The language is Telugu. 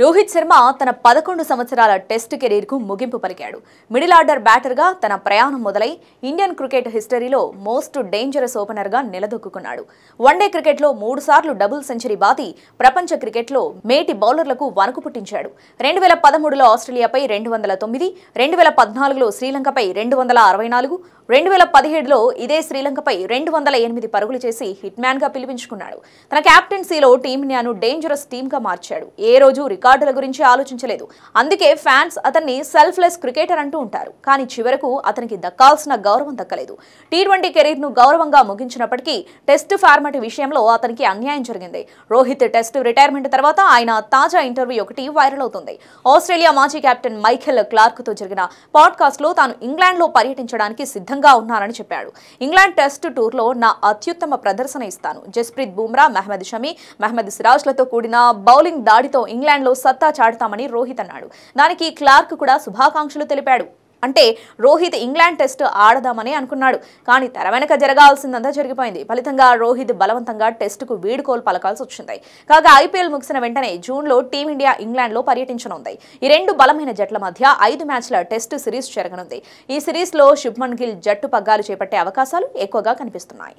రోహిత్ శర్మ తన 11 సంవత్సరాల టెస్ట్ కెరీర్కు ముగింపు పలికాడు. మిడిల్ ఆర్డర్ బ్యాటర్గా తన ప్రయాణం మొదలై ఇండియన్ క్రికెట్ హిస్టరీలో మోస్ట్ డేంజరస్ ఓపెనర్గా నిలదొక్కున్నాడు. వన్డే క్రికెట్లో 3 సార్లు డబుల్ సెంచరీ బాది ప్రపంచ క్రికెట్లో మేటి బౌలర్లకు వణుకు పుట్టించాడు. 2013లో ఆస్ట్రేలియాపై 209, 2014లో శ్రీలంకపై 264, 2017లో ఇదే శ్రీలంకపై 208 పరుగులు చేసి హిట్ మ్యాన్ గా పిలిపించుకున్నాడు. తన కెప్టెన్సీలో టీమిండియాను డేంజరస్ టీమ్ గా మార్చాడు. ఏ రోజు రికార్డుల గురించి ఆలోచించలేదు. అందుకే ఫ్యాన్స్ అతన్ని సెల్ఫ్లెస్ క్రికెటర్ అంటూ ఉంటారు. కానీ చివరకు అతనికి దక్కాల్సిన గౌరవం దక్కలేదు. టీ20 కెరీర్ ను గౌరవంగా ముగించినప్పటికీ టెస్ట్ ఫార్మాట్ విషయంలో అతనికి అన్యాయం జరిగింది. రోహిత్ టెస్ట్ రిటైర్మెంట్ తర్వాత ఆయన తాజా ఇంటర్వ్యూ ఒకటి వైరల్ అవుతుంది. ఆస్ట్రేలియా మాజీ కెప్టెన్ మైఖేల్ క్లార్క్ తో జరిగిన పాడ్కాస్ట్ లో తాను ఇంగ్లాండ్ లో పర్యటించడానికి సిద్ధంగా ఉన్నారని చెప్పాడు. ఇంగ్లాండ్ టెస్ట్ టూర్ లో నా అత్యుత్తమ ప్రదర్శన ఇస్తాను. జస్ప్రీత్ బుమ్రా, మహ్మద్ షమి, మహ్మద్ సిరాజ్లతో కూడిన బౌలింగ్ దాడితో ఇంగ్లాండ్ లో సత్తా చాటుతామని రోహిత్ అన్నాడు. దానికి క్లార్క్ కూడా శుభాకాంక్షలు తెలిపాడు. అంటే రోహిత్ ఇంగ్లాండ్ టెస్ట్ ఆడదామని అనుకున్నాడు. కానీ తెర వెనక జరగాల్సిందంతా జరిగిపోయింది. ఫలితంగా రోహిత్ బలవంతంగా టెస్టుకు వీడుకోలు పలకాల్సి వచ్చింది. కాగా ఐపీఎల్ ముగిసిన వెంటనే జూన్లో టీమిండియా ఇంగ్లాండ్లో పర్యటించనుంది. ఈ రెండు బలమైన జట్ల మధ్య 5 మ్యాచ్ల టెస్ట్ సిరీస్ జరగనుంది. ఈ సిరీస్లో శుభ్మన్ గిల్ జట్టు పగ్గాలు చేపట్టే అవకాశాలు ఎక్కువగా కనిపిస్తున్నాయి.